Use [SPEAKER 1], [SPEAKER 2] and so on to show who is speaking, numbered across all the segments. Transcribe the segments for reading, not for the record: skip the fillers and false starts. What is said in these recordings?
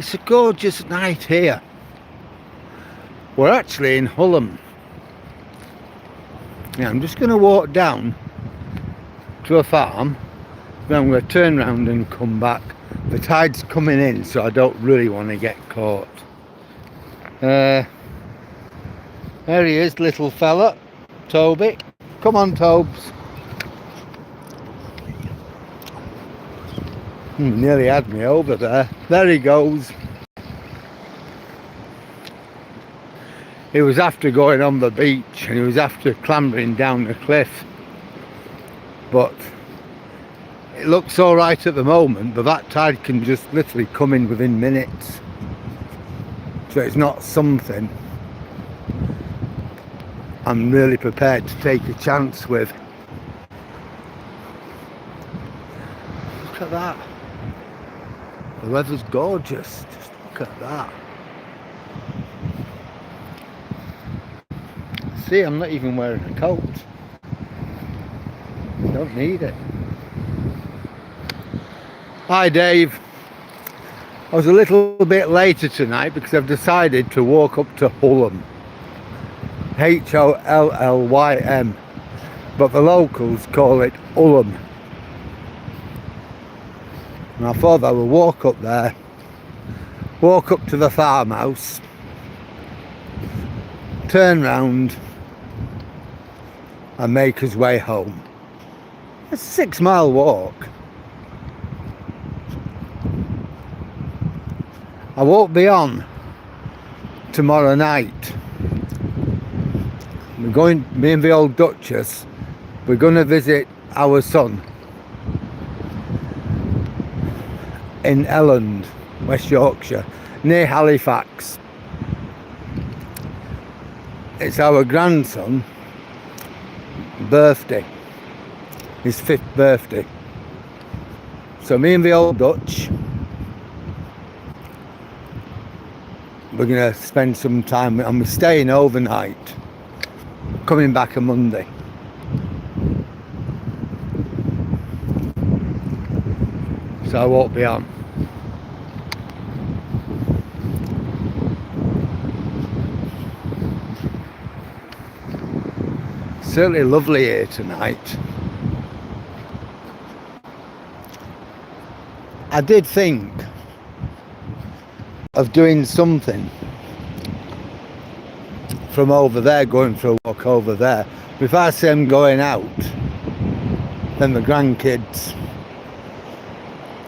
[SPEAKER 1] It's a gorgeous night here. We're actually in Hollym. Yeah, I'm just going to walk down to a farm, then I'm going to turn around and come back. The tide's coming in, so I don't really want to get caught. There he is, little fella, Toby. Come on, Tobes. Nearly had me over there. There he goes. He was after going on the beach and he was after clambering down the cliff. But it looks all right at the moment, but that tide can just literally come in within minutes. So it's not something I'm really prepared to take a chance with. Look at that. The weather's gorgeous. Just look at that. See, I'm not even wearing a coat. Don't need it. Hi, Dave. I was a little bit later tonight because I've decided to walk up to Hollym. Hollym. But the locals call it Hollym. And I thought I would walk up there, walk up to the farmhouse, turn round and make his way home. It's a 6-mile walk. I won't be on tomorrow night. We're going, me and the old Duchess, we're going to visit our son in Elland, West Yorkshire, near Halifax. It's our grandson birthday, his 5th birthday. So me and the old Dutch, we're going to spend some time, and we're staying overnight, coming back on Monday. So I won't be on. Certainly lovely here tonight. I did think of doing something from over there, going for a walk over there. But if I say I'm going out, then the grandkids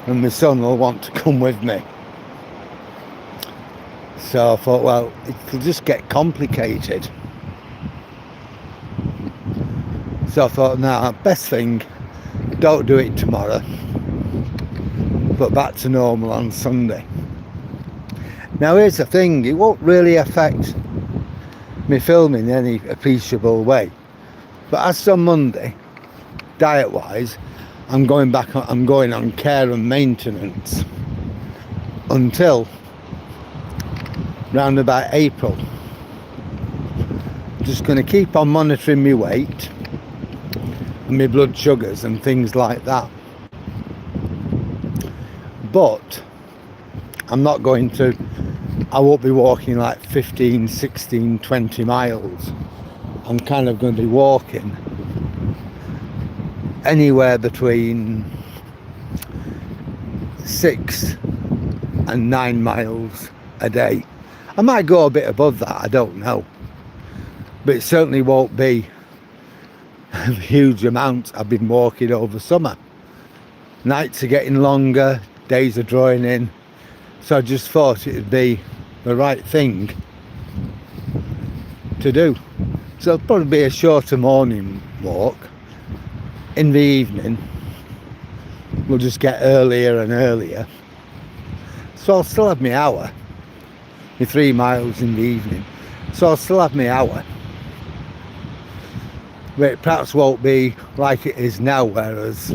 [SPEAKER 1] and my son will want to come with me. So I thought, well, it could just get complicated. So I thought, nah, best thing, don't do it tomorrow, but back to normal on Sunday. Now here's the thing, it won't really affect me filming in any appreciable way. But as on Monday, diet-wise, I'm going on care and maintenance until round about April. Just going to keep on monitoring my weight and my blood sugars and things like that. But I'm not going to, I won't be walking like 15, 16, 20 miles. I'm kind of going to be walking anywhere between 6 and 9 miles a day. I might go a bit above that, I don't know. But it certainly won't be a huge amount I've been walking over summer. Nights are getting longer, days are drawing in. So I just thought it would be the right thing to do. So it'll probably be a shorter morning walk. In the evening, we'll just get earlier and earlier. So I'll still have my hour, my 3 miles in the evening. So I'll still have my hour. But it perhaps won't be like it is now, whereas,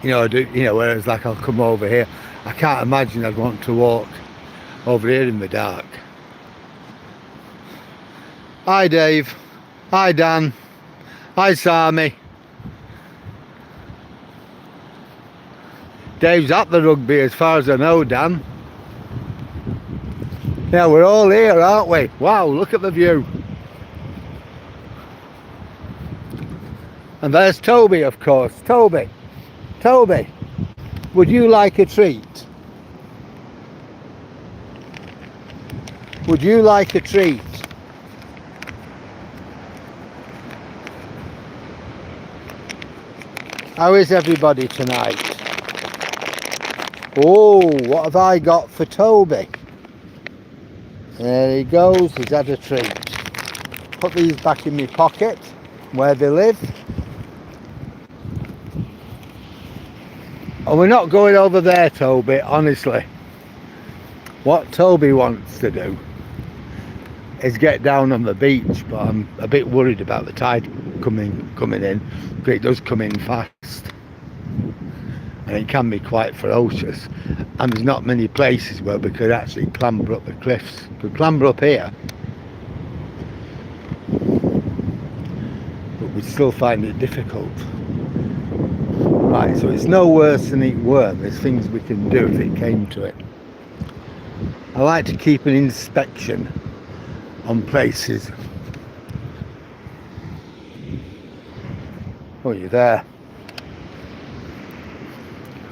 [SPEAKER 1] whereas like I'll come over here. I can't imagine I'd want to walk over here in the dark. Hi Dave. Hi Dan. Hi Sammy. Dave's at the rugby as far as I know, Dan. Yeah, we're all here, aren't we? Wow, look at the view. And there's Toby, of course. Toby, would you like a treat? Would you like a treat? How is everybody tonight? Oh, what have I got for Toby? There he goes, he's had a treat. Put these back in my pocket, where they live. And we're not going over there, Toby, honestly. What Toby wants to do is get down on the beach, but I'm a bit worried about the tide coming in, because it does come in fast. And it can be quite ferocious. And there's not many places where we could actually clamber up the cliffs. We could clamber up here, but we'd still find it difficult. Right, so it's no worse than it were. There's things we can do if it came to it. I like to keep an inspection on places. Oh, you're there.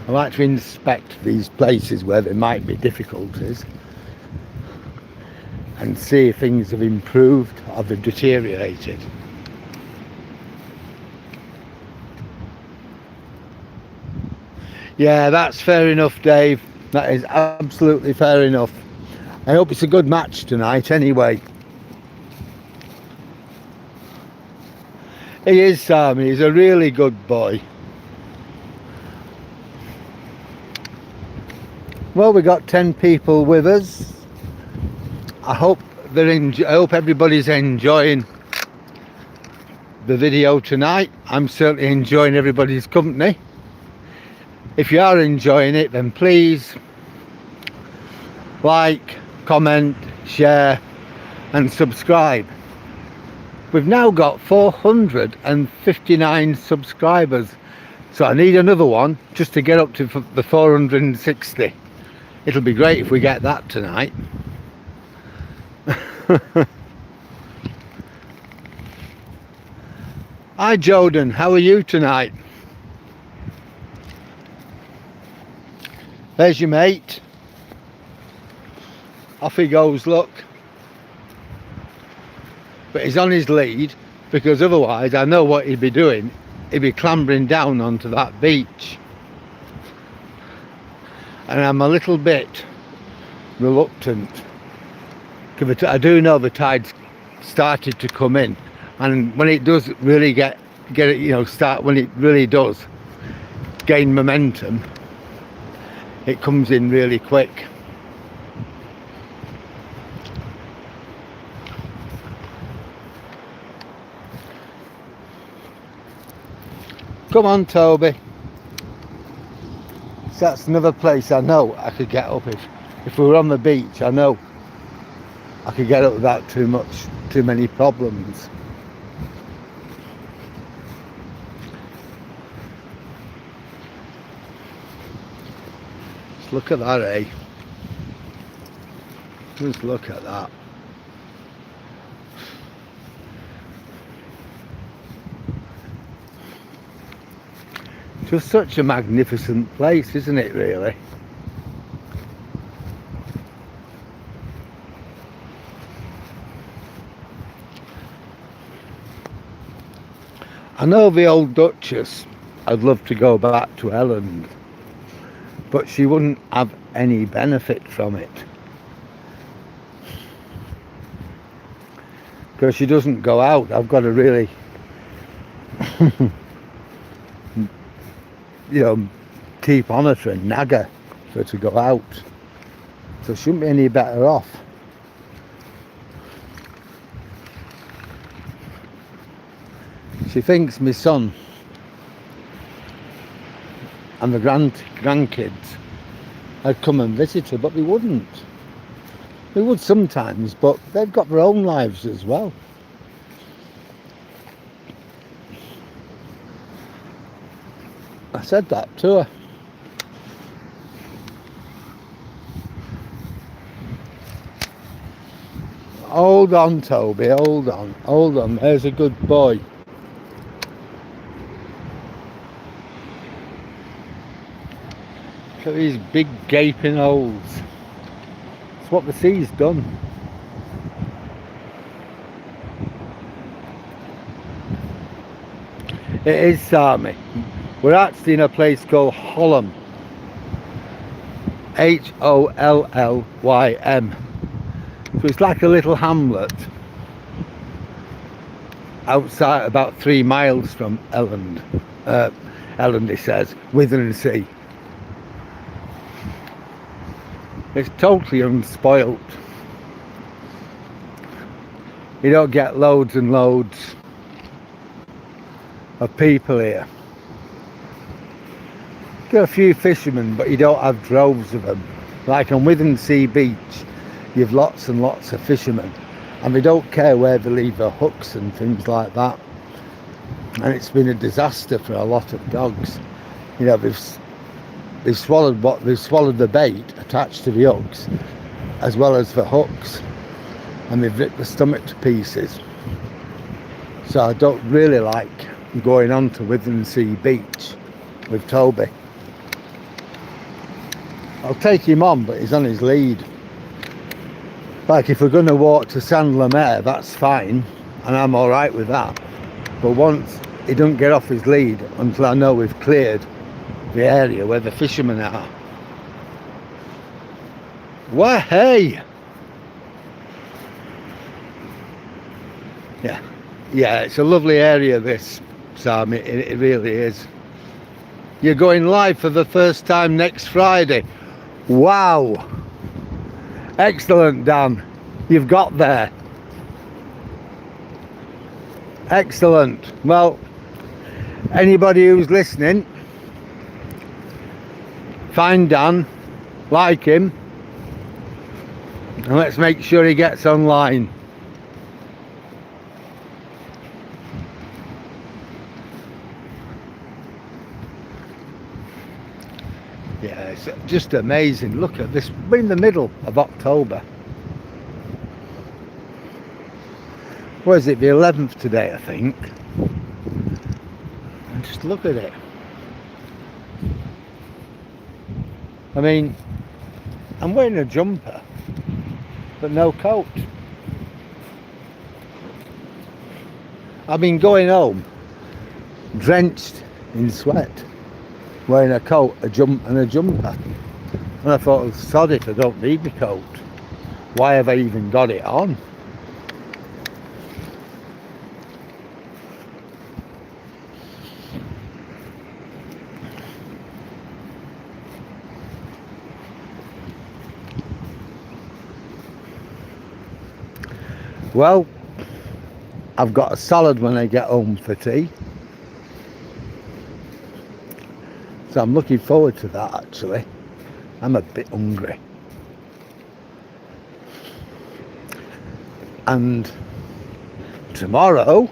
[SPEAKER 1] I like to inspect these places where there might be difficulties and see if things have improved or they've deteriorated. Yeah, that's fair enough, Dave. That is absolutely fair enough. I hope it's a good match tonight anyway. He is, Sam. He's a really good boy. Well, we got 10 people with us. I hope everybody's enjoying the video tonight. I'm certainly enjoying everybody's company. If you are enjoying it, then please like, comment, share and subscribe. We've now got 459 subscribers, so I need another one just to get up to the 460. It'll be great if we get that tonight. Hi Jordan, how are you tonight? There's your mate. Off he goes, look. But he's on his lead, because otherwise I know what he'd be doing. He'd be clambering down onto that beach. And I'm a little bit reluctant, because I do know the tide's started to come in, and when it does really get it, you know, when it really does gain momentum, it comes in really quick. Come on, Toby. So that's another place I know I could get up if we were on the beach. I know I could get up without too many problems. Just look at that, eh? Just look at that. Just such a magnificent place, isn't it, really? I know the old Duchess, I'd love to go back to Elland, but she wouldn't have any benefit from it, because she doesn't go out. I've got to really you know, keep on her and nag her for her to go out, so she shouldn't be any better off. She thinks my son and the grandkids had come and visit her, but they wouldn't. They would sometimes, but they've got their own lives as well. I said that to her. Hold on, Toby, hold on, there's a good boy. Look at these big gaping holes. It's what the sea's done. It is Sammy. We're actually in a place called Hollym. Hollym. So it's like a little hamlet outside, about 3 miles from Elland. Elland, it says, Withernsea. It's totally unspoilt. You don't get loads and loads of people here. Get a few fishermen, but you don't have droves of them. Like on Withernsea Beach, you've lots and lots of fishermen, and they don't care where they leave their hooks and things like that. And it's been a disaster for a lot of dogs. You know, they've swallowed the bait attached to the hooks, as well as the hooks, and they've ripped the stomach to pieces. So I don't really like going on to Withernsea Beach with Toby. I'll take him on, but he's on his lead. Like if we're going to walk to Sandlemere, that's fine, and I'm alright with that. But once he doesn't get off his lead until I know we've cleared the area where the fishermen are. Why, hey! Yeah, it's a lovely area, this, Sam, it really is. You're going live for the first time next Friday. Wow! Excellent, Dan. You've got there. Excellent. Well, anybody who's listening, find Dan, like him, and let's make sure he gets online. Yeah, it's just amazing. Look at this. We're in the middle of October. What is it, the 11th today, I think. And just look at it. I mean, I'm wearing a jumper, but no coat. I've been going home drenched in sweat, wearing a coat, a jumper. And I thought, oh, sod it, I don't need my coat. Why have I even got it on? Well, I've got a salad when I get home for tea. So I'm looking forward to that, actually. I'm a bit hungry. And tomorrow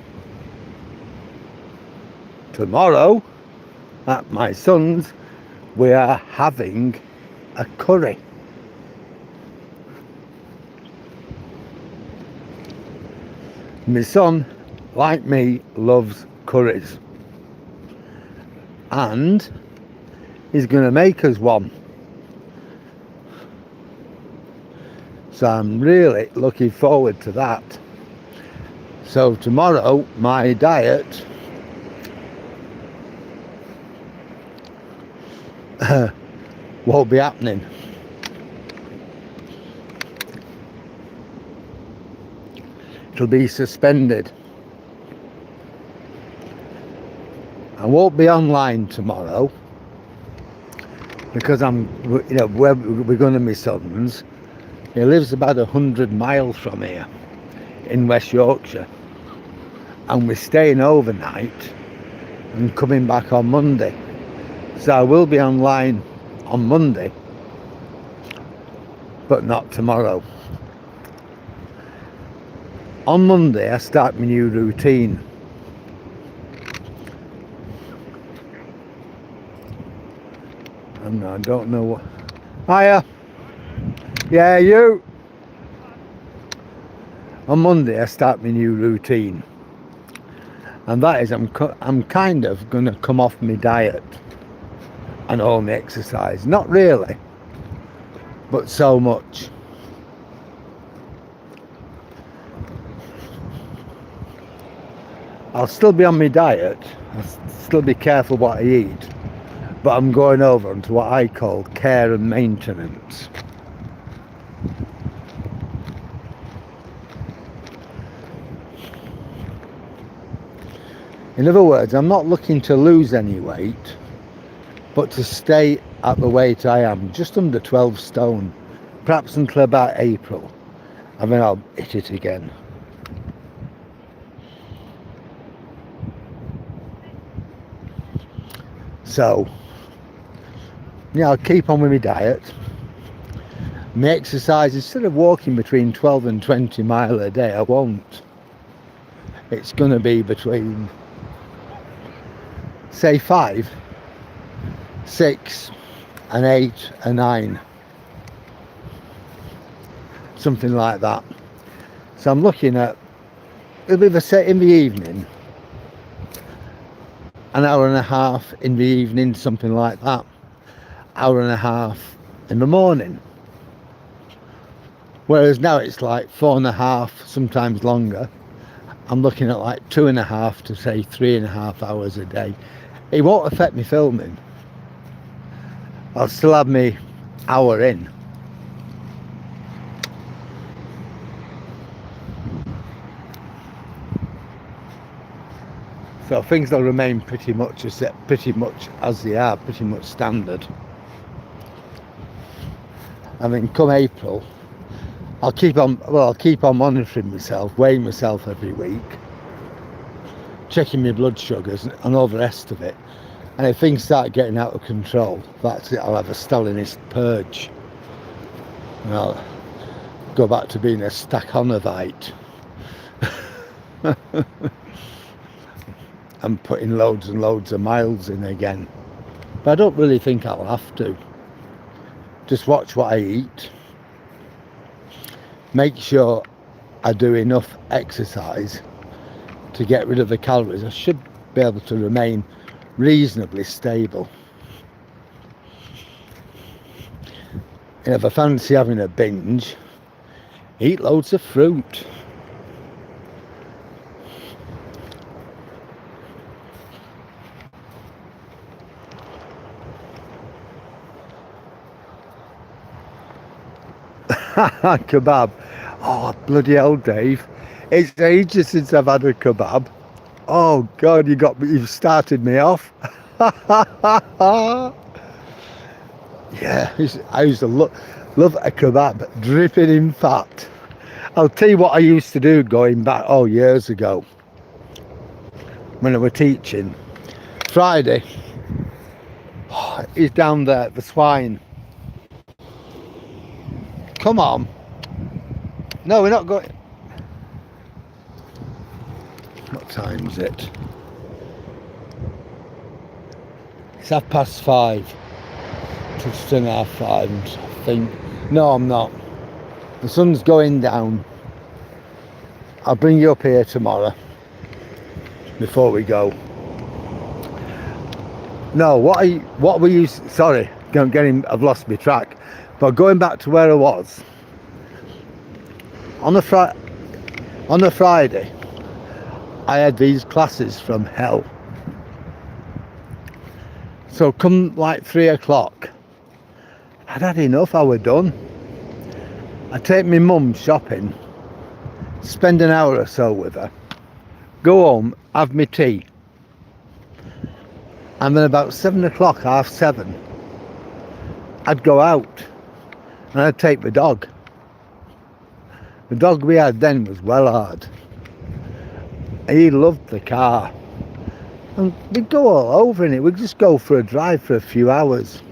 [SPEAKER 1] at my son's, we are having a curry. My son, like me, loves curries, and he's going to make us one. So I'm really looking forward to that. So tomorrow my diet won't be happening. It'll be suspended. I won't be online tomorrow because we're going to my son's. He lives about 100 miles from here in West Yorkshire, and we're staying overnight and coming back on Monday. So I will be online on Monday, but not tomorrow. On Monday I start my new routine. And I don't know what. Hiya. Yeah, you. On Monday I start my new routine, and that is I'm kind of going to come off my diet and only exercise. Not really, but so much. I'll still be on my diet, I'll still be careful what I eat, but I'm going over into what I call care and maintenance. In other words, I'm not looking to lose any weight, but to stay at the weight I am, just under 12 stone, perhaps until about April, and then I'll hit it again. So, yeah, I'll keep on with my diet. My exercise, instead of walking between 12 and 20 mile a day, I won't. It's going to be between, say, 5, 6 and 8 and 9. Something like that. So I'm looking at, it'll be the set in the evening, an hour and a half in the evening, something like that. Hour and a half in the morning. Whereas now it's like 4.5, sometimes longer. I'm looking at like 2.5 to say 3.5 hours a day. It won't affect me filming. I'll still have me hour in. So things will remain pretty much as they are, pretty much standard. And then come April, I'll keep on monitoring myself, weighing myself every week, checking my blood sugars and all the rest of it. And if things start getting out of control, that's it, I'll have a Stalinist purge. And I'll go back to being a Stakhanovite. And putting loads and loads of miles in again. But I don't really think I'll have to. Just watch what I eat. Make sure I do enough exercise to get rid of the calories. I should be able to remain reasonably stable. And if I fancy having a binge, eat loads of fruit. Kebab. Oh, bloody hell, Dave. It's ages since I've had a kebab. Oh, God, you've started me off. Yeah, I used to love a kebab, dripping in fat. I'll tell you what I used to do going back, years ago, when I was teaching. Friday, he's down there, the swine. Come on. No, we're not going. What time is it? It's 5:30. Just 5:30, I think. No, I'm not. The sun's going down. I'll bring you up here tomorrow before we go. No, what were you? Sorry, I've lost my track. But going back to where I was, on a Friday, I had these classes from hell. So come like 3 o'clock, I'd had enough, I was done. I'd take my mum shopping, spend an hour or so with her, go home, have my tea, and then about 7 o'clock, 7:30, I'd go out. And I'd take the dog. The dog we had then was Wellard. He loved the car. And we'd go all over in it. We'd just go for a drive for a few hours.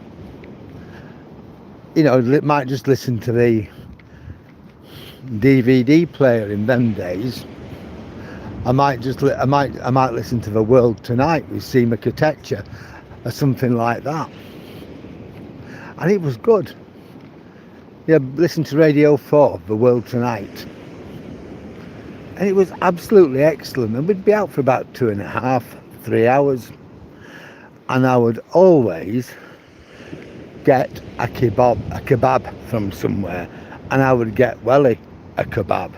[SPEAKER 1] You know, might just listen to the DVD player in them days. I might listen to The World Tonight with Seema Katecha or something like that. And it was good. Yeah, listen to Radio 4, The World Tonight. and it was absolutely excellent. And we'd be out for about 2.5, 3 hours, and I would always get a kebab from somewhere, and I would get Welly a kebab.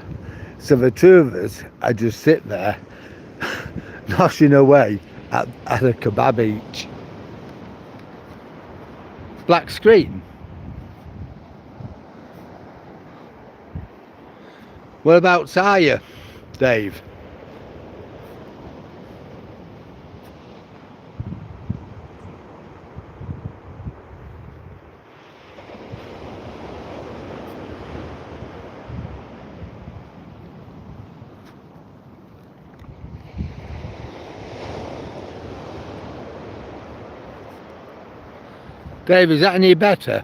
[SPEAKER 1] So the two of us, I'd just sit there noshing away at a kebab each. Black screen. Whereabouts are you, Dave? Dave, is that any better?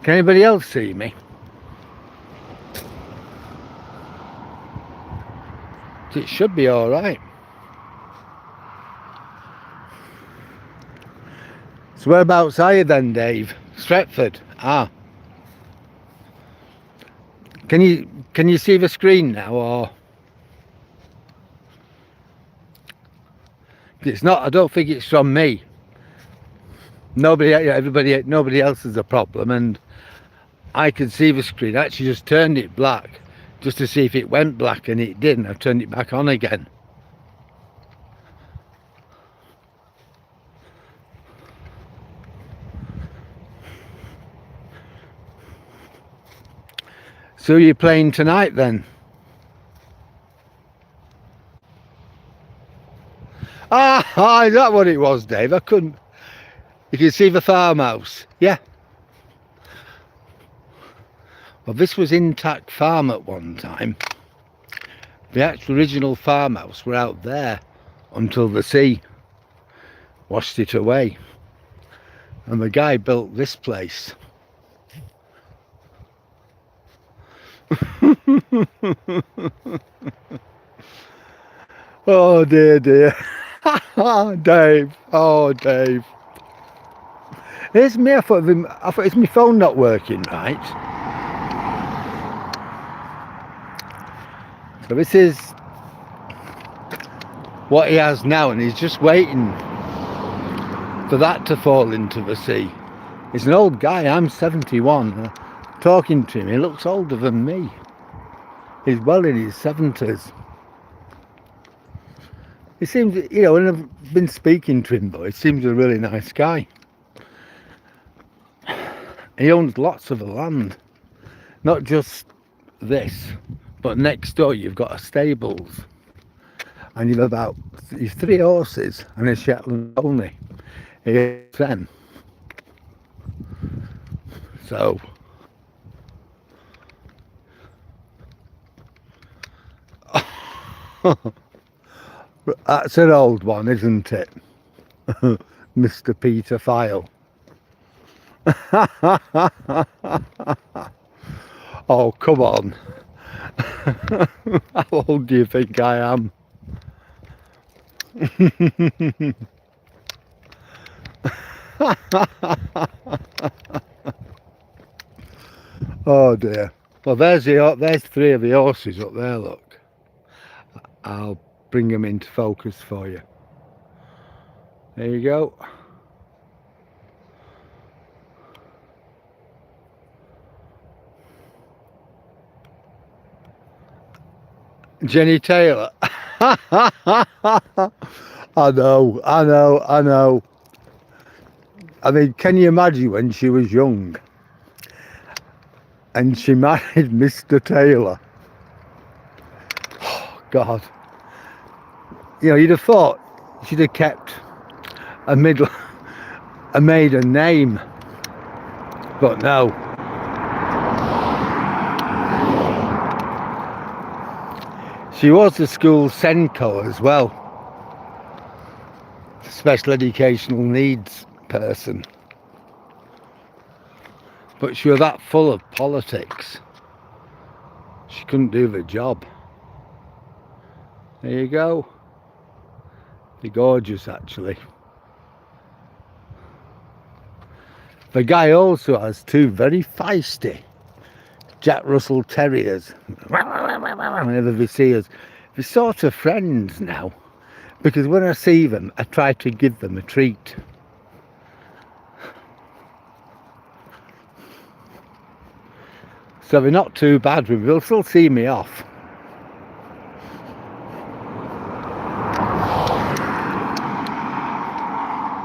[SPEAKER 1] Can anybody else see me? It should be all right. So whereabouts are you then, Dave? Stretford. Ah. Can you see the screen now, or it's not? I don't think it's from me. Nobody else has a problem, and I could see the screen. I actually just turned it black just to see if it went black, and it didn't. I've turned it back on again. So you're playing tonight then? Ah, is that what it was, Dave? I couldn't. You can see the farmhouse. Yeah. Well, this was Intact Farm at one time. The actual original farmhouse were out there until the sea washed it away. And the guy built this place. Oh dear, dear. Dave. Oh, Dave. Here's me. I thought it's my phone not working right. So this is what he has now, and he's just waiting for that to fall into the sea. He's an old guy. I'm 71. Talking to him, he looks older than me. He's well in his 70s. He seems, you know, when I've been speaking to him, though, he seems a really nice guy. He owns lots of land, not just this, but next door you've got a stables, and you've 3 horses and a Shetland pony. He has them. So that's an old one, isn't it? Mr. Peter File. Oh, come on. How old do you think I am? Oh dear. Well, there's 3 of the horses up there, look. I'll bring them into focus for you. There you go. Jenny Taylor. I know. I mean, can you imagine when she was young and she married Mr. Taylor? Oh, God. You know, you'd have thought she'd have kept a maiden name, but no. She was the school Senko as well, special educational needs person, but she was that full of politics she couldn't do the job. There you go. They're gorgeous, actually. The guy also has 2 very feisty Jack Russell Terriers. Whenever they see us, they're sort of friends now, because when I see them, I try to give them a treat. So they're not too bad. They'll still see me off.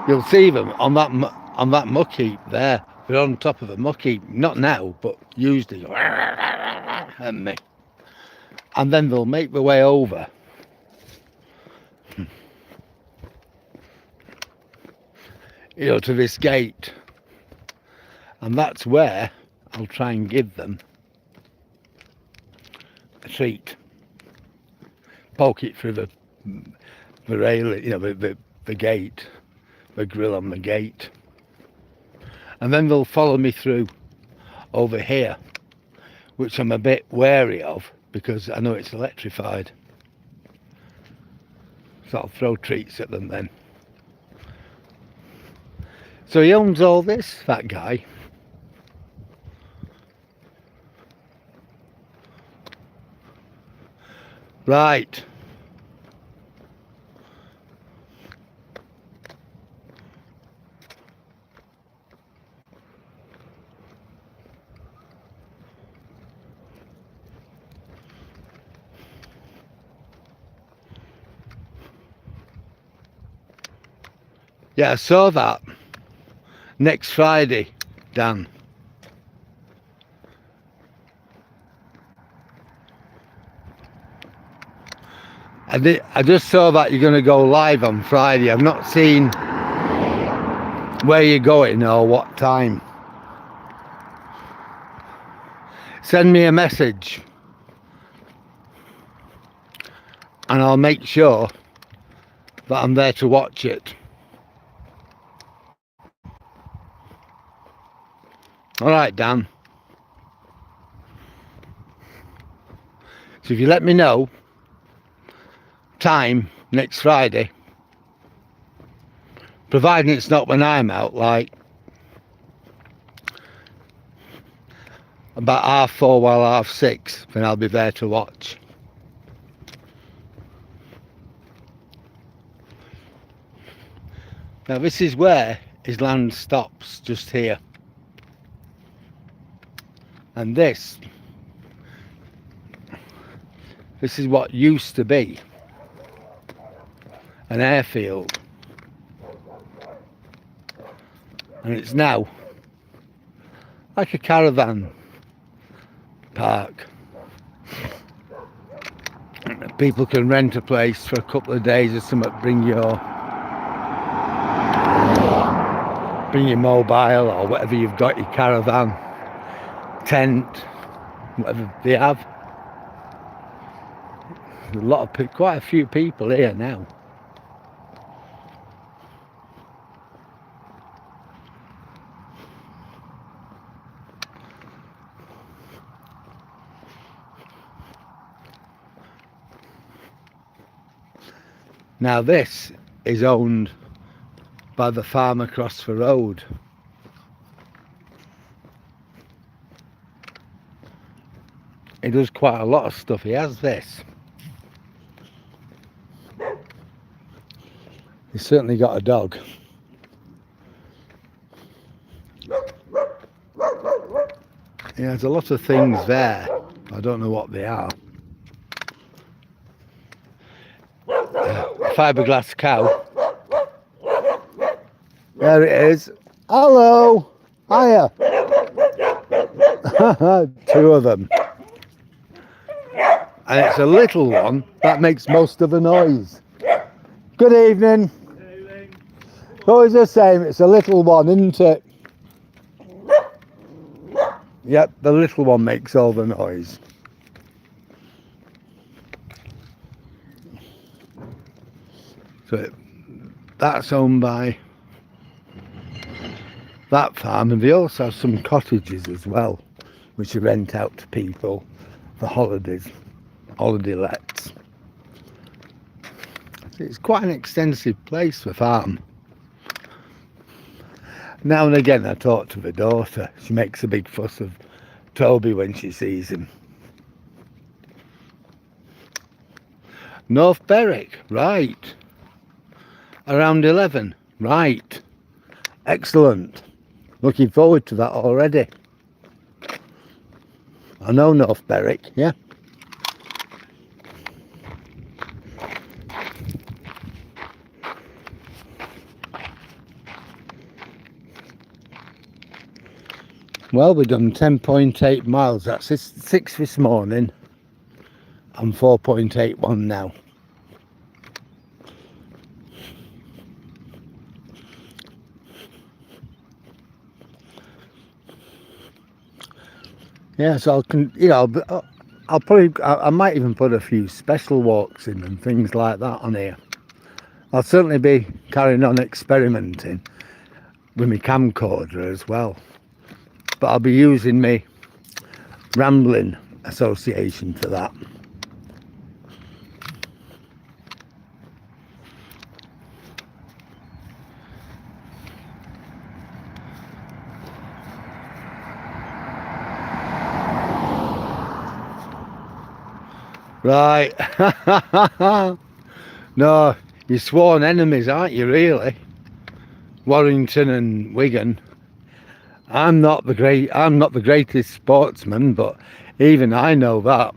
[SPEAKER 1] You'll see them on that muck heap there. They're on top of a muck heap. Not now, but usually. And me. And then they'll make their way over. You know, to this gate. And that's where I'll try and give them a treat. Poke it through the rail, you know, the gate, the grill on the gate. And then they'll follow me through over here, which I'm a bit wary of because I know it's electrified. So I'll throw treats at them then. So he owns all this, that guy. Right. Yeah, I saw that. Next Friday, Dan. I just saw that you're going to go live on Friday. I've not seen where you're going or what time. Send me a message and I'll make sure that I'm there to watch it. All right, Dan. So if you let me know time next Friday, providing it's not when I'm out, like about 4:30 while 6:30, then I'll be there to watch. Now this is where his land stops, just here. And this is what used to be an airfield, and it's now like a caravan park. People can rent a place for a couple of days or something, bring your mobile or whatever you've got, your caravan, tent, whatever they have. There's quite a few people here now. Now this is owned by the farm across the road. He does quite a lot of stuff. He has this. He's certainly got a dog. He has a lot of things there. I don't know what they are. Fiberglass cow. There it is. Hello. Hiya. Two of them. And it's a little one that makes most of the noise. Good evening. Good evening. It's always the same. It's a little one, isn't it? Yep, the little one makes all the noise. So that's owned by that farm, and they also have some cottages as well, which they rent out to people for holidays, holiday lets. It's quite an extensive place for farm. Now and again I talk to the daughter. She makes a big fuss of Toby when she sees him. North Berwick, right. Around 11, right. Excellent. Looking forward to that already. I know North Berwick, yeah. Well, we've done 10.8 miles. That's 6 this morning and 4.81 now. Yeah, so I'll probably, I might even put a few special walks in and things like that on here. I'll certainly be carrying on experimenting with my camcorder as well. But I'll be using my rambling association for that. Right. No, you're sworn enemies, aren't you, really? Warrington and Wigan. I'm not the greatest sportsman, but even I know that.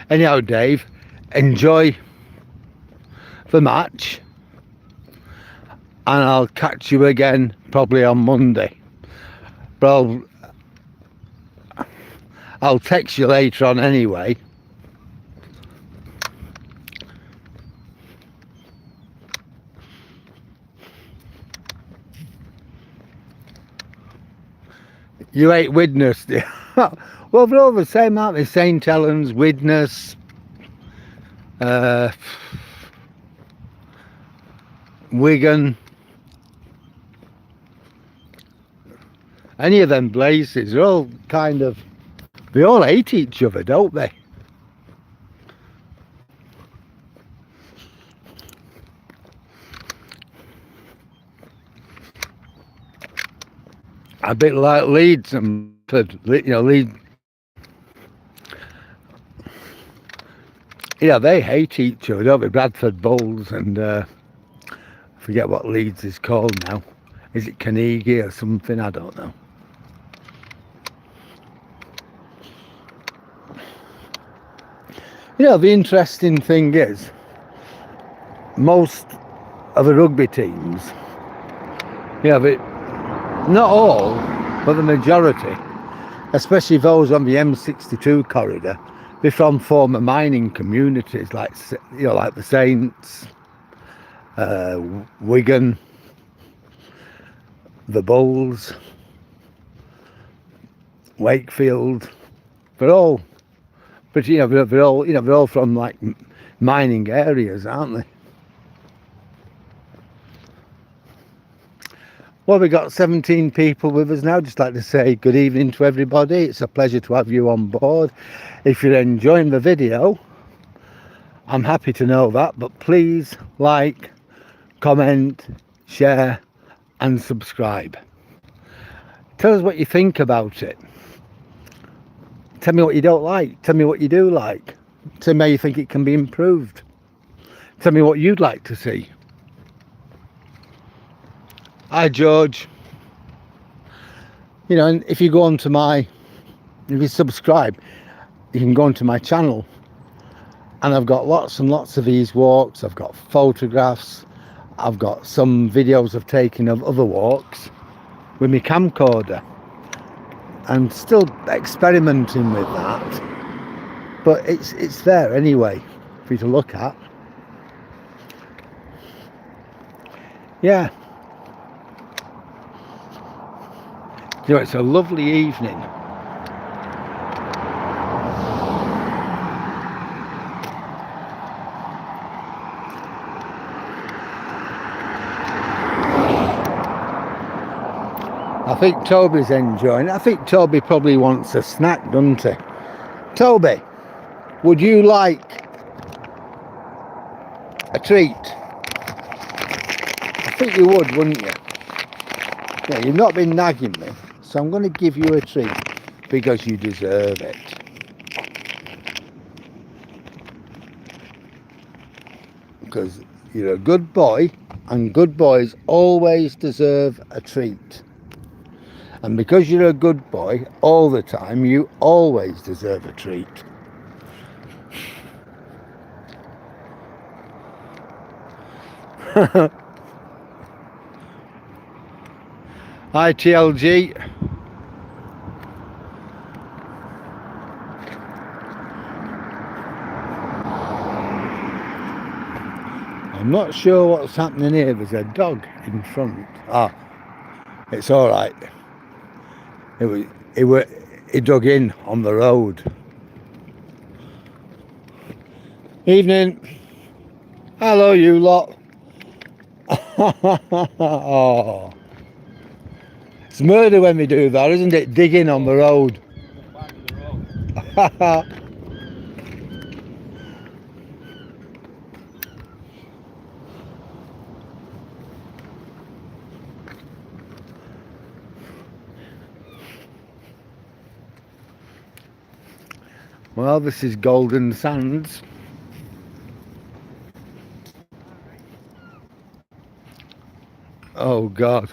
[SPEAKER 1] Anyhow, Dave, enjoy the match, and I'll catch you again probably on Monday. But I'll text you later on anyway. You ate Withernsea. Well, they're all the same, aren't they? St Helens, Withernsea, Wigan. Any of them places, they're all kind of, they all hate each other, don't they? A bit like Leeds and, Leeds. Yeah, they hate each other, don't they? Bradford Bulls and I forget what Leeds is called now. Is it Carnegie or something? I don't know. The interesting thing is, most of the rugby teams, not all, but the majority, especially those on the M62 corridor, they're from former mining communities like the Saints, Wigan, the Bulls, Wakefield. They're all, but they're all from like mining areas, aren't they? Well, we've got 17 people with us now. Just like to say good evening to everybody. It's a pleasure to have you on board. If you're enjoying the video, I'm happy to know that, but please like, comment, share and subscribe. Tell us what you think about it. Tell me what you don't like. Tell me what you do like. Tell me how you think it can be improved. Tell me what you'd like to see. Hi George. And if you go onto if you subscribe, you can go onto my channel, and I've got lots and lots of these walks. I've got photographs, I've got some videos I've taken of other walks with my camcorder. I'm still experimenting with that, but it's there anyway for you to look at. Yeah. It's a lovely evening. I think Toby's enjoying it. I think Toby probably wants a snack, doesn't he? Toby, would you like a treat? I think you would, wouldn't you? Yeah, you've not been nagging me, so I'm going to give you a treat. because you deserve it. Because you're a good boy, and good boys always deserve a treat. And because you're a good boy all the time, you always deserve a treat. Hi TLG. I'm not sure what's happening here. There's a dog in front. Ah, it's all right. He dug in on the road. Evening. Hello, you lot. Oh, it's murder when we do that, isn't it? Digging on the road. Well, this is Golden Sands. Oh God.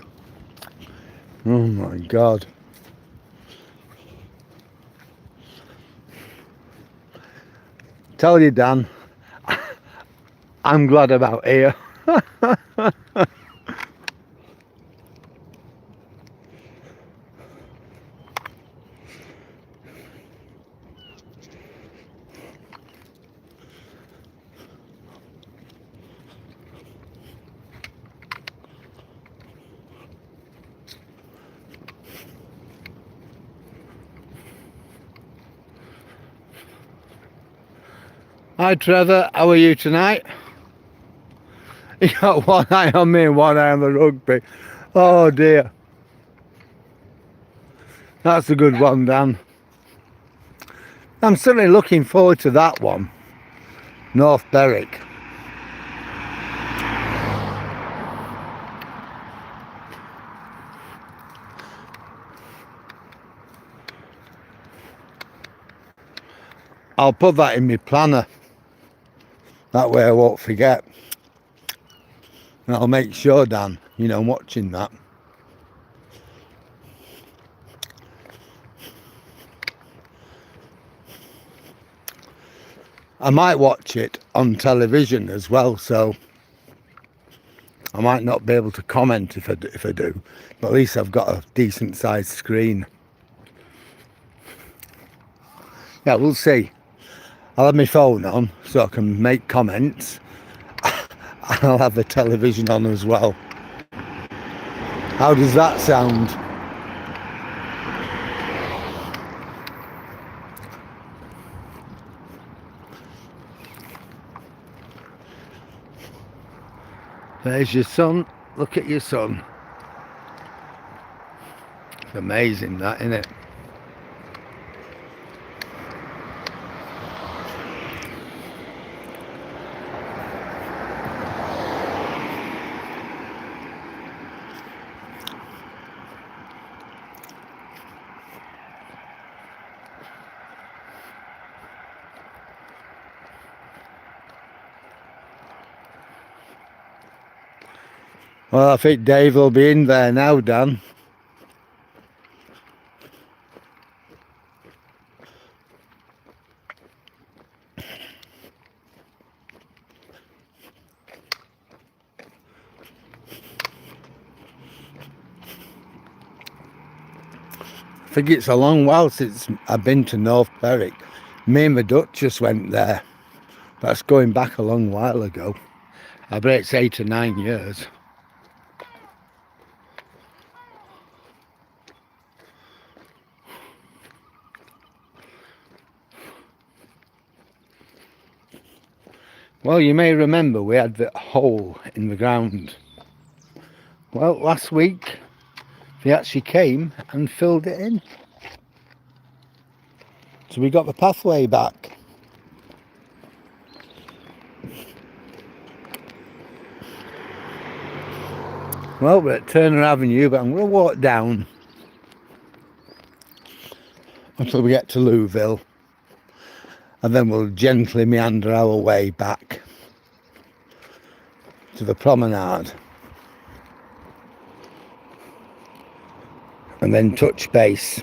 [SPEAKER 1] Oh my God. Tell you, Dan, I'm glad about here. Hi Trevor, how are you tonight? You got one eye on me and one eye on the rugby. Oh dear. That's a good one, Dan. I'm certainly looking forward to that one. North Berwick. I'll put that in my planner. That way I won't forget. And I'll make sure, Dan, you know, I'm watching that. I might watch it on television as well, so I might not be able to comment if I do, but at least I've got a decent sized screen. Yeah, we'll see. I'll have my phone on so I can make comments. And I'll have the television on as well. How does that sound? There's your son. Look at your son. It's amazing that, isn't it? Well, I think Dave will be in there now, Dan. I think it's a long while since I've been to North Berwick. Me and the Duchess went there. That's going back a long while ago. I bet it's 8 or 9 years. Well, you may remember we had the hole in the ground. Well, last week they actually came and filled it in. So we got the pathway back. Well, we're at Turner Avenue, but I'm going to walk down until we get to Louisville, and then we'll gently meander our way back to the promenade, and then touch base.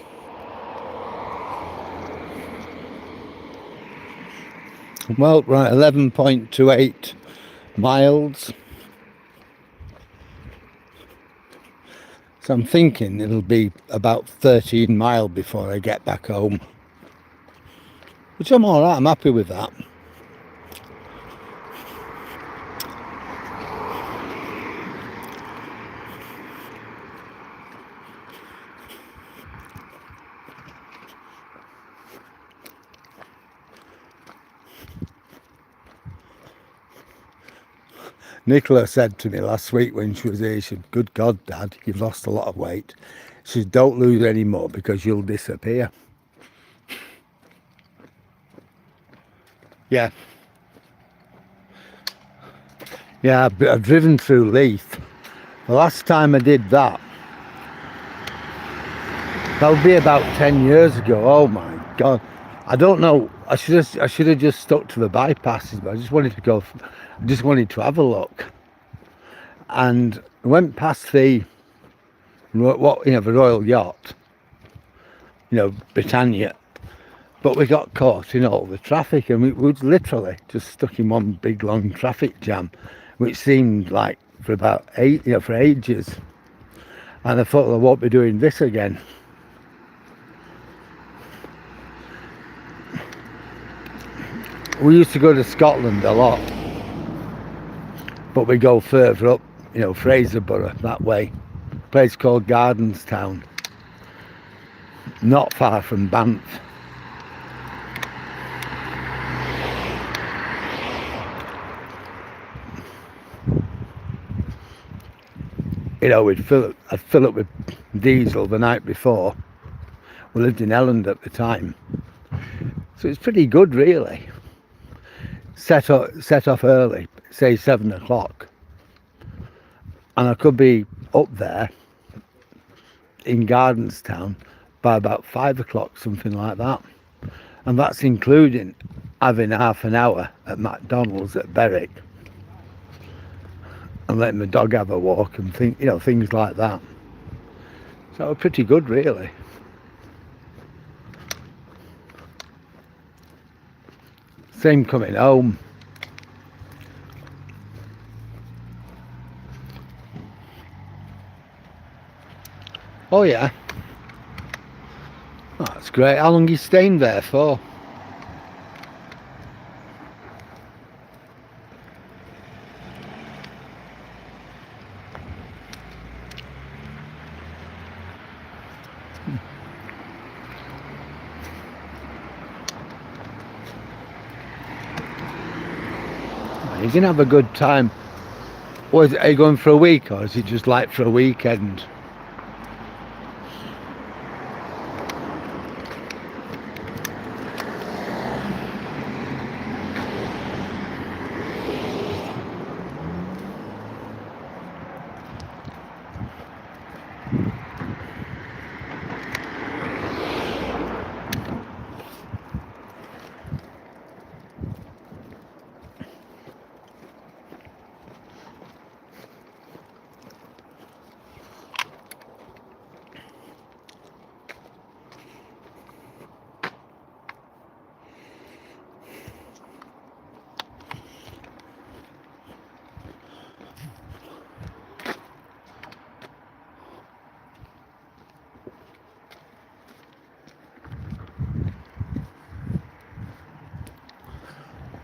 [SPEAKER 1] Well, right, 11.28 miles. So I'm thinking it'll be about 13 miles before I get back home. Which I'm alright, I'm happy with that. Nicola said to me last week when she was here, she said, "Good God, Dad, you've lost a lot of weight." She said, "Don't lose any more because you'll disappear." Yeah. Yeah, I've driven through Leith. The last time I did that, that would be about 10 years ago. Oh my God. I don't know. I should have just stuck to the bypasses, but I just wanted to go. I just wanted to have a look, and went past the the Royal Yacht, Britannia, but we got caught in all the traffic, and we were literally just stuck in one big long traffic jam, which seemed like for about for ages. And I thought, well, I won't be doing this again. We used to go to Scotland a lot, but we go further up, Fraserburgh, that way. A place called Gardenstown, not far from Banff. I'd fill up with diesel the night before. We lived in Elland at the time, so it's pretty good, really. Set off early, say 7 o'clock, and I could be up there in Gardenstown by about 5 o'clock, something like that. And that's including having half an hour at McDonald's at Berwick and letting my dog have a walk and things like that. So it was pretty good, really. Same coming home. Oh yeah. Oh, that's great. How long are you staying there for? You can have a good time. Are you going for a week, or is it just like for a weekend?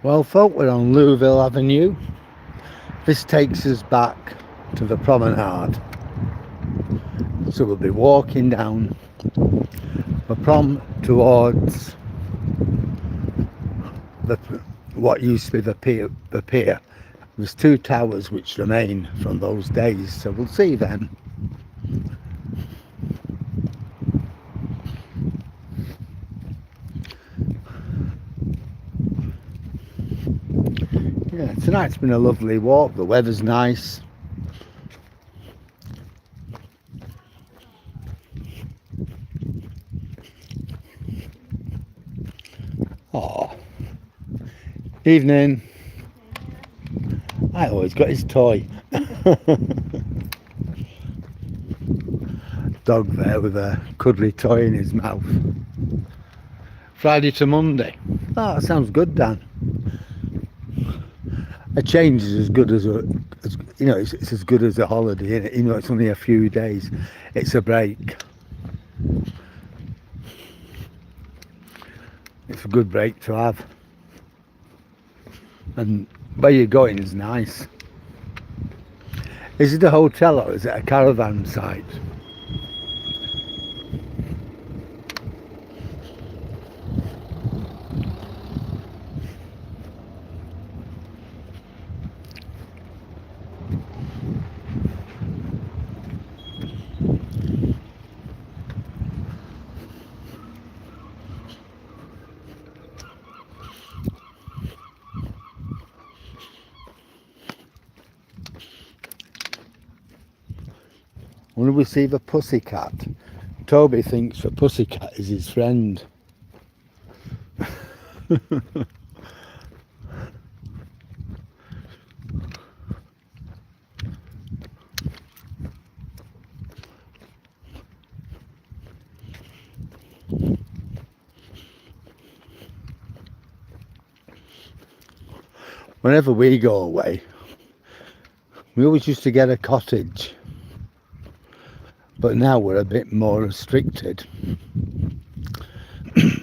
[SPEAKER 1] Well, folk, we're on Louisville Avenue. This takes us back to the promenade. So we'll be walking down the prom towards what used to be the pier. There's 2 towers which remain from those days, so we'll see them. Yeah, tonight's been a lovely walk. The weather's nice. Evening. I always got his toy. Dog there with a cuddly toy in his mouth. Friday to Monday. Oh, that sounds good, Dan. A change is as good as you know, it's as good as a holiday, isn't it? You know, it's only a few days. It's a break. It's a good break to have. And where you're going is nice. Is it a hotel or is it a caravan site? When we see the pussycat, Toby thinks the pussycat is his friend. Whenever we go away, we always used to get a cottage. But now we're a bit more restricted. You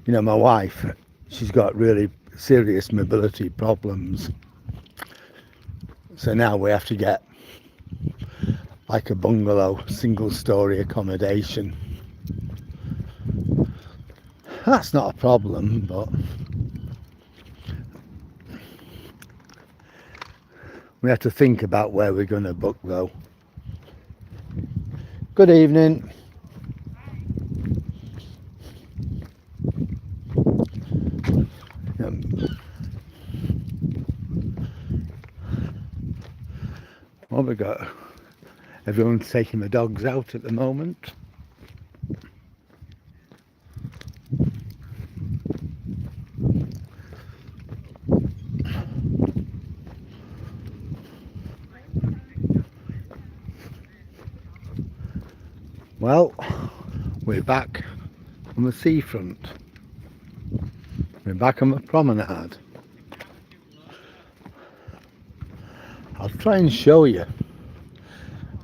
[SPEAKER 1] know, my wife, she's got really serious mobility problems. So now we have to get like a bungalow, single-story accommodation. That's not a problem, but we have to think about where we're going to book though. Good evening. Well, we got everyone's taking the dogs out at the moment. Well, we're back on the seafront. We're back on the promenade. I'll try and show you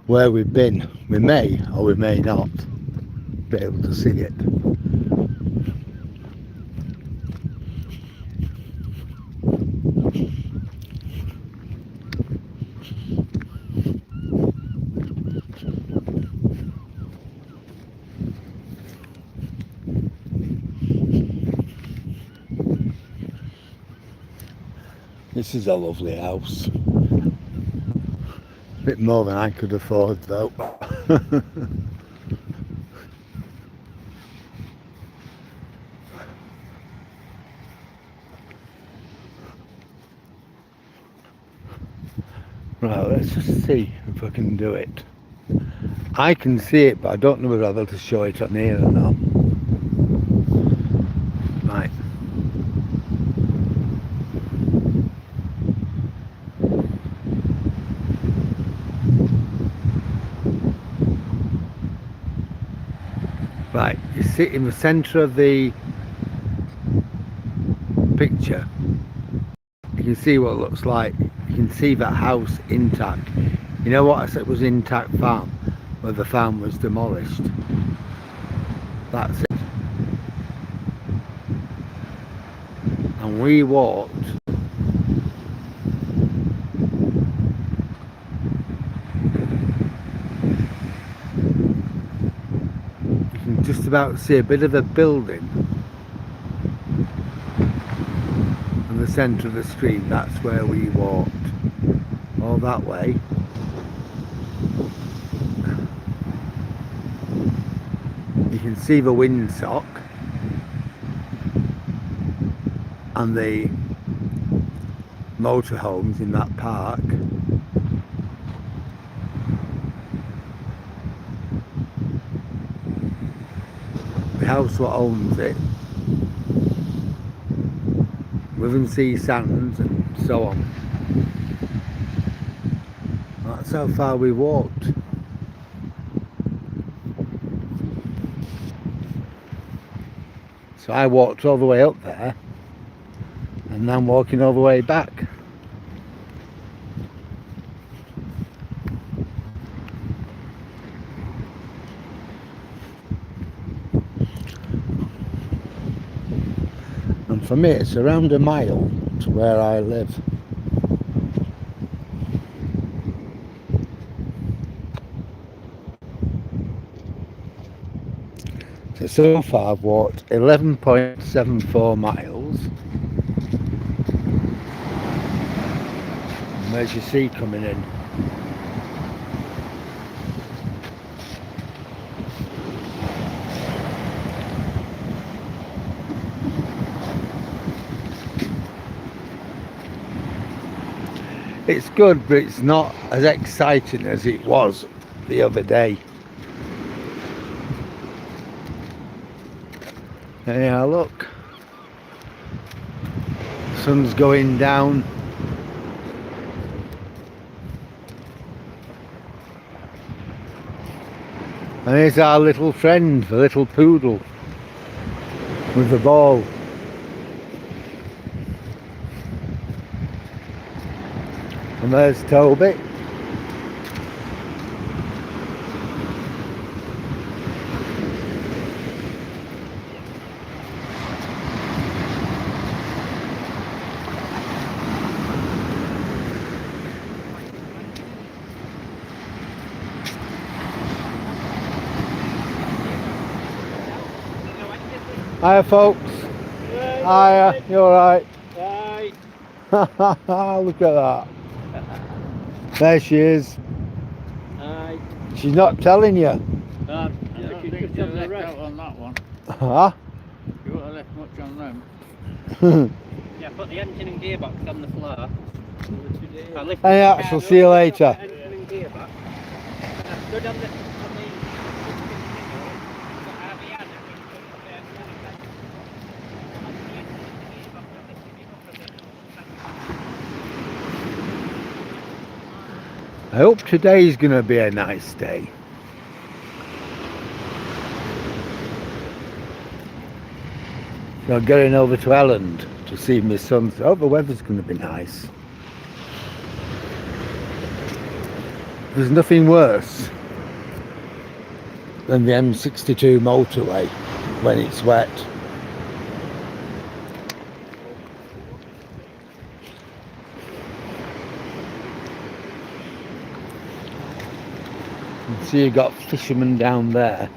[SPEAKER 1] where we've been. We may or we may not be able to see it. This is a lovely house. A bit more than I could afford though. Right, let's just see if I can do it. I can see it, but I don't know whether I'll be able to show it on here or not. Right. Right, you sit in the centre of the picture. You can see what it looks like. You can see that house intact. You know what I said was intact farm, where the farm was demolished. That's it. And we walked you can just about see a bit of a building in the centre of the street. That's where we walked. All that way. You can see the windsock and the motorhomes in that park. The house what owns it Withernsea sands and so on. That's how far we walked. So I walked all the way up there and then walking all the way back. And for me it's around a mile to where I live. So far I've walked 11.74 miles. And there's your sea coming in. It's good, but it's not as exciting as it was the other day. Yeah, look. Sun's going down. And here's our little friend, the little poodle with the ball. And there's Toby. Hiya folks. Hiya, you alright?
[SPEAKER 2] Right.
[SPEAKER 1] Look at that. There she is.
[SPEAKER 2] Aye.
[SPEAKER 1] She's not telling you.
[SPEAKER 2] I think she's just on the rest.
[SPEAKER 3] On that one.
[SPEAKER 1] Huh?
[SPEAKER 3] You wouldn't have left much on them.
[SPEAKER 2] Yeah, put the engine and gearbox on the floor. I lifted
[SPEAKER 1] Hey,
[SPEAKER 2] the
[SPEAKER 1] Axel,
[SPEAKER 2] car
[SPEAKER 1] see you
[SPEAKER 2] up,
[SPEAKER 1] later.
[SPEAKER 2] put the engine and gearbox. And I stood on the
[SPEAKER 1] I hope today's going to be a nice day. So getting over to Elland to see my son. Oh, the weather's going to be nice. There's nothing worse than the M62 motorway when it's wet. You see you got fishermen down there.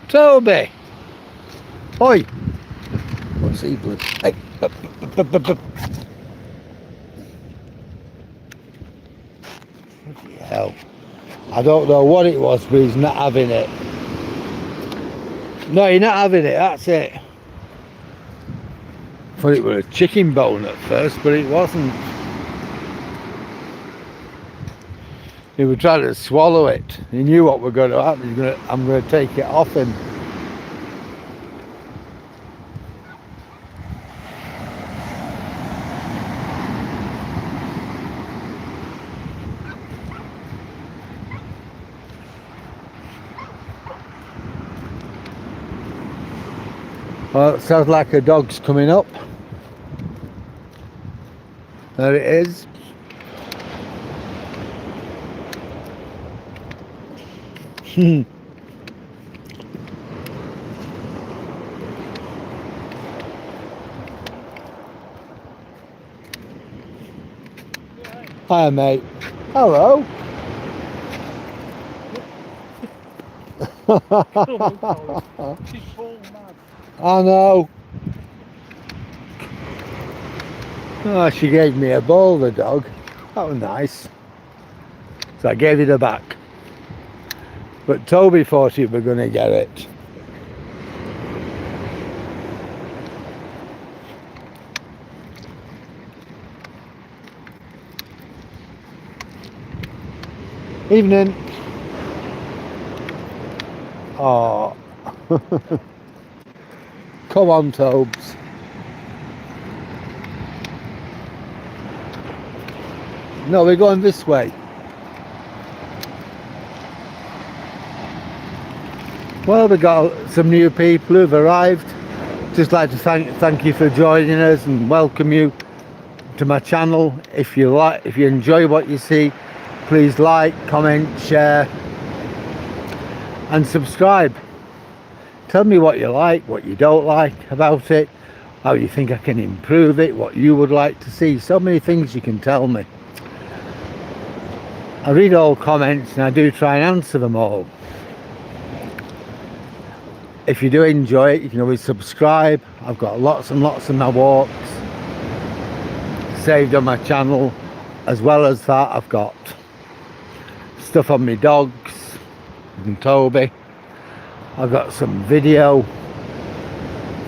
[SPEAKER 1] Toby! Oi! What's he doing? Hey! Bloody hell. I don't know what it was, but he's not having it. No, you're not having it, that's it. Thought it was a chicken bone at first, but it wasn't. He was trying to swallow it. He knew what was going to happen. I'm going to take it off him. Well, it sounds like a dog's coming up. There it is. Hi mate. Hello.
[SPEAKER 3] She's full mad.
[SPEAKER 1] I know. Oh, she gave me a ball, the dog. That was nice. So I gave it her back. But Toby thought he was going to get it. Evening. Oh. Come on, Tobes. No, we're going this way. Well, we've got some new people who've arrived. Just like to thank you for joining us and welcome you to my channel. If you enjoy what you see, please like, comment, share and subscribe. Tell me what you like, what you don't like about it, how you think I can improve it, what you would like to see. So many things you can tell me. I read all comments and I do try and answer them all. If you do enjoy it, you can always subscribe. I've got lots and lots of my walks saved on my channel. As well as that, I've got stuff on my dogs and Toby. I've got some video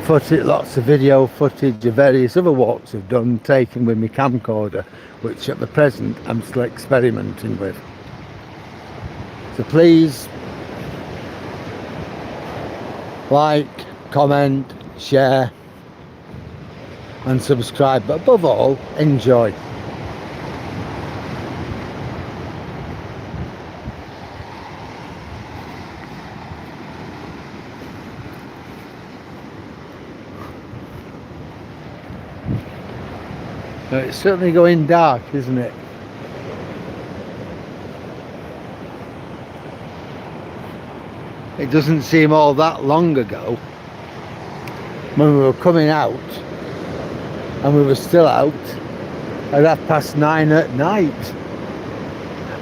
[SPEAKER 1] footage, lots of video footage of various other walks I've done, taken with my camcorder, which at the present I'm still experimenting with. So please like, comment, share and subscribe, but above all, enjoy. It's certainly going dark, isn't it? It doesn't seem all that long ago when we were coming out, and we were still out at 9:30 at night,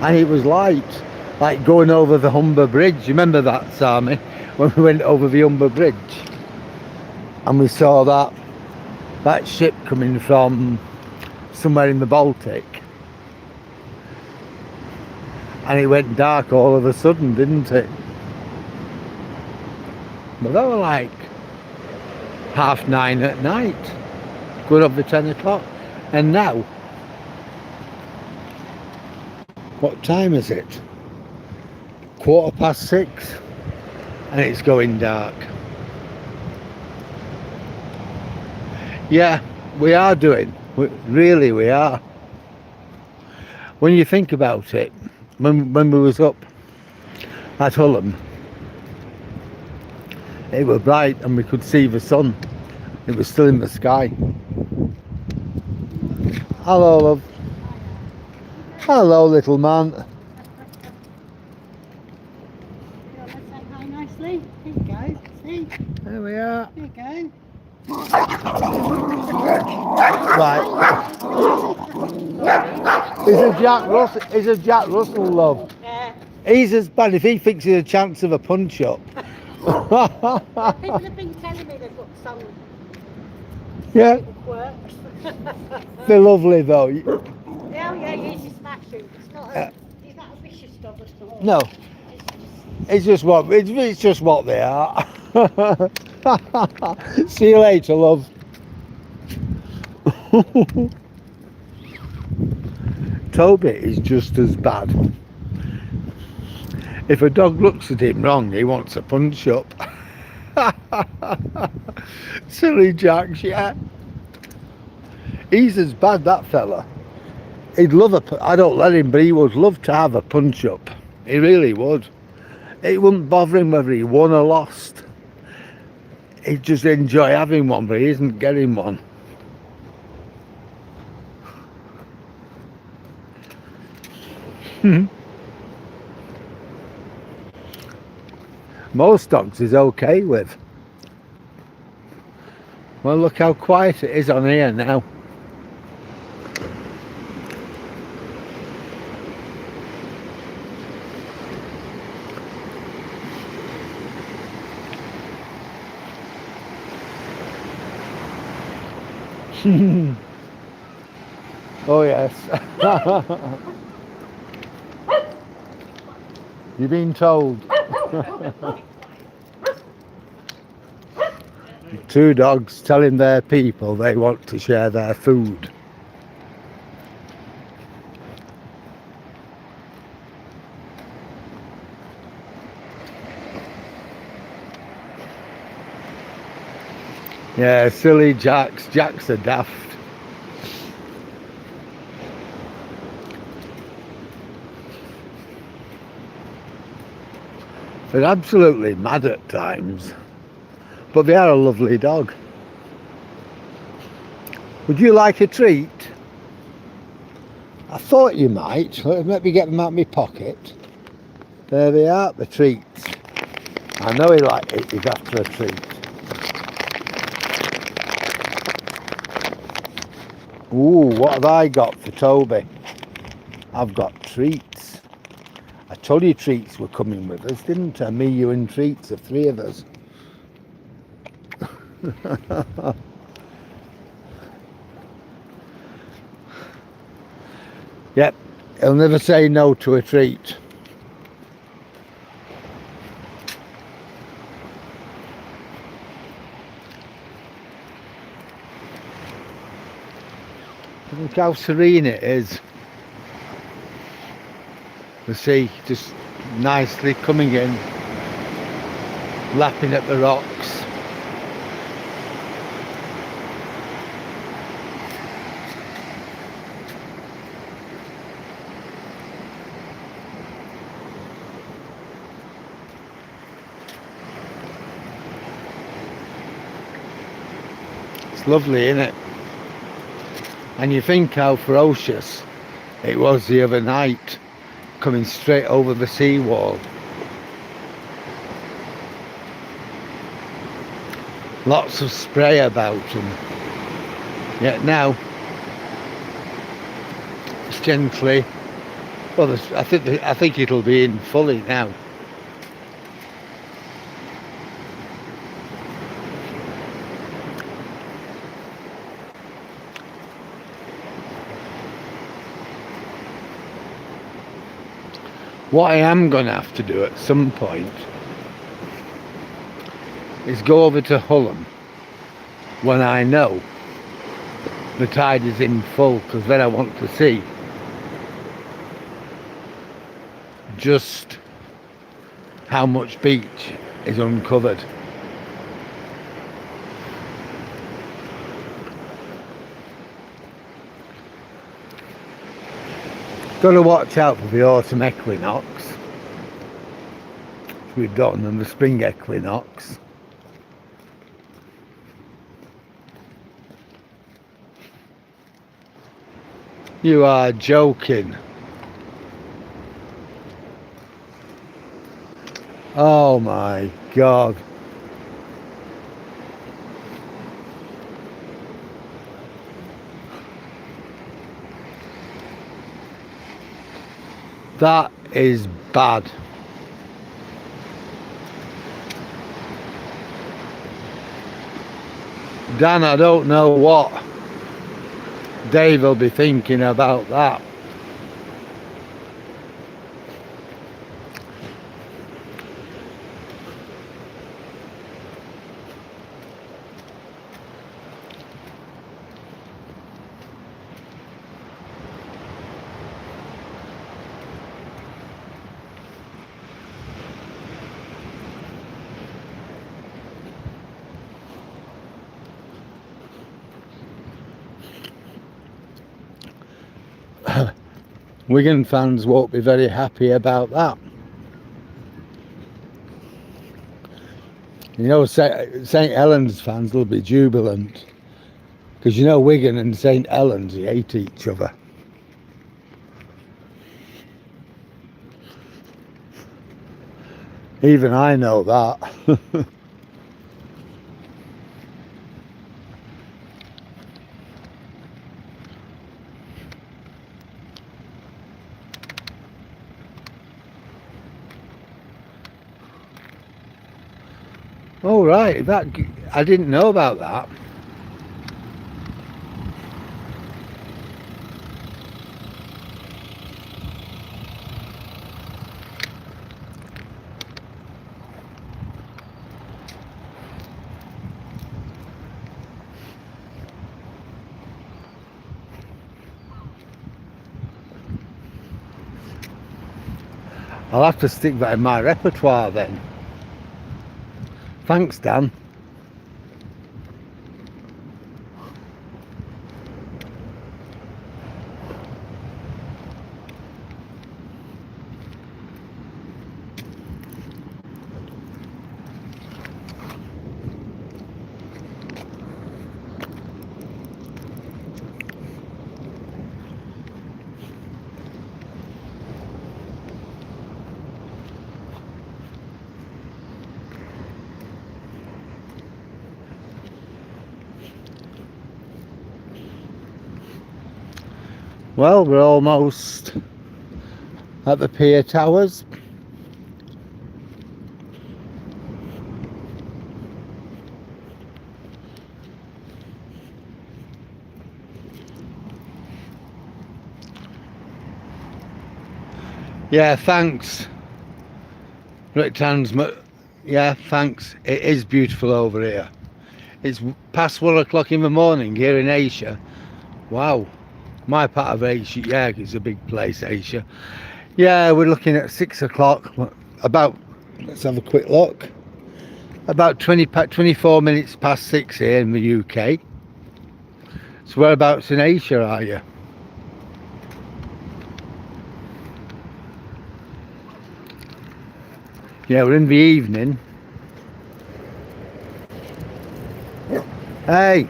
[SPEAKER 1] and it was light, like going over the Humber Bridge. You remember that, Sammy, when we went over the Humber Bridge and we saw that ship coming from somewhere in the Baltic, and it went dark all of a sudden, didn't it? But that was like 9:30 at night, going up to 10 o'clock. And now, what time is it? 6:15, and it's going dark. Yeah, we are doing. Really, we are. When you think about it, when we was up at Hollym, it was bright and we could see the sun. It was still in the sky. Hello, love. Hello, little man.
[SPEAKER 4] Let's say hi nicely. Here you go. See?
[SPEAKER 1] There we are.
[SPEAKER 4] Here you go.
[SPEAKER 1] Right. Is a Jack Russell, love.
[SPEAKER 4] Yeah.
[SPEAKER 1] He's as bad if he thinks he's a chance of a punch up.
[SPEAKER 4] People have been telling me they've got some
[SPEAKER 1] Yeah,
[SPEAKER 4] quirks.
[SPEAKER 1] they're lovely though.
[SPEAKER 4] Yeah, he's smashing. It's not he's not a vicious dog at all.
[SPEAKER 1] No,
[SPEAKER 4] It's just,
[SPEAKER 1] it's just what they are. See you later, love. Toby is just as bad. If a dog looks at him wrong, he wants a punch up. Silly Jacks, yeah. He's as bad, that fella. He'd love I don't let him, but he would love to have a punch up. He really would. It wouldn't bother him whether he won or lost. He'd just enjoy having one, but he isn't getting one. Most dogs is okay with. Well, look how quiet it is on here now. Oh yes. You've been told. Two dogs telling their people they want to share their food. Yeah, silly Jacks. Jacks are daft. They're absolutely mad at times. But they are a lovely dog. Would you like a treat? I thought you might. Let me get them out of my pocket. There they are, the treats. I know he's after a treat. Ooh, what have I got for Toby? I've got treats. I told you treats were coming with us, didn't I? Me, you and treats, the three of us. Yep, he'll never say no to a treat. Look how serene it is. The sea just nicely coming in, lapping at the rocks. It's lovely, isn't it? And you think how ferocious it was the other night, coming straight over the seawall. Lots of spray about, and yet now it's gently. Well, I think it'll be in fully now. What I am going to have to do at some point is go over to Hollym when I know the tide is in full, because then I want to see just how much beach is uncovered. Got to watch out for the autumn equinox, which we've done, and the spring equinox. You are joking. Oh my God. That is bad. Dan, I don't know what Dave will be thinking about that. Wigan fans won't be very happy about that. You know, St Helens fans will be jubilant, because you know Wigan and St Helens hate each other. Even I know that. Oh right, that I didn't know about that. I'll have to stick that in my repertoire then. Thanks, Dan. Well, we're almost at the pier towers. Yeah, thanks. Yeah, thanks. It is beautiful over here. It's past 1 o'clock in the morning here in Asia. Wow. My part of Asia, yeah, it's a big place, Asia. Yeah, we're looking at 6 o'clock. About, let's have a quick look. About 24 minutes past 6 here in the UK. So whereabouts in Asia are you? Yeah, we're in the evening. Hey!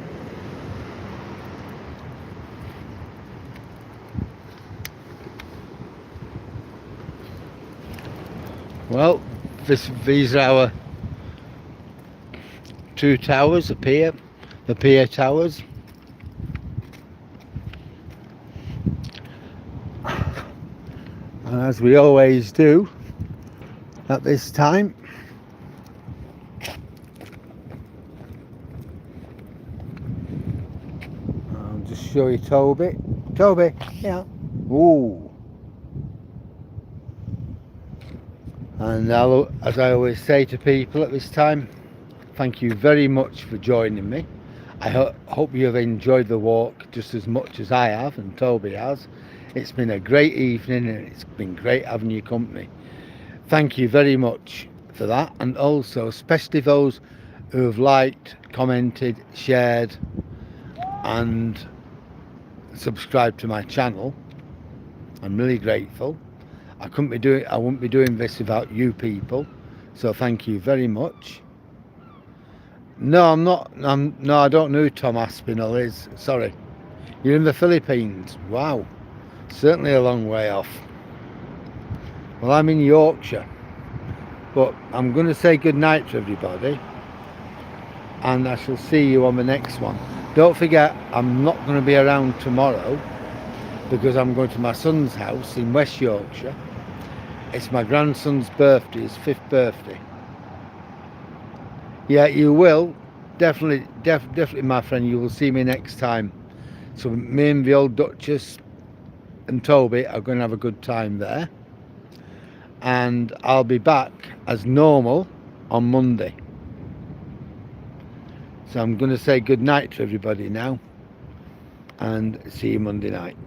[SPEAKER 1] Well, these are our 2 towers, the pier towers. And as we always do at this time, I'll just show you Toby. Toby, yeah. Ooh. And as I always say to people at this time, thank you very much for joining me. I hope you have enjoyed the walk just as much as I have and Toby has. It's been a great evening and it's been great having your company. Thank you very much for that, and also especially those who have liked, commented, shared and subscribed to my channel. I'm really grateful. I wouldn't be doing this without you people, so thank you very much. No, I'm not. No, I don't know who Tom Aspinall is. Sorry. You're in the Philippines. Wow. Certainly a long way off. Well, I'm in Yorkshire. But I'm going to say good night to everybody. And I shall see you on the next one. Don't forget, I'm not going to be around tomorrow because I'm going to my son's house in West Yorkshire. It's my grandson's birthday, his 5th birthday. Yeah, you will. Definitely, my friend, you will see me next time. So me and the old Duchess and Toby are going to have a good time there. And I'll be back as normal on Monday. So I'm going to say good night to everybody now. And see you Monday night.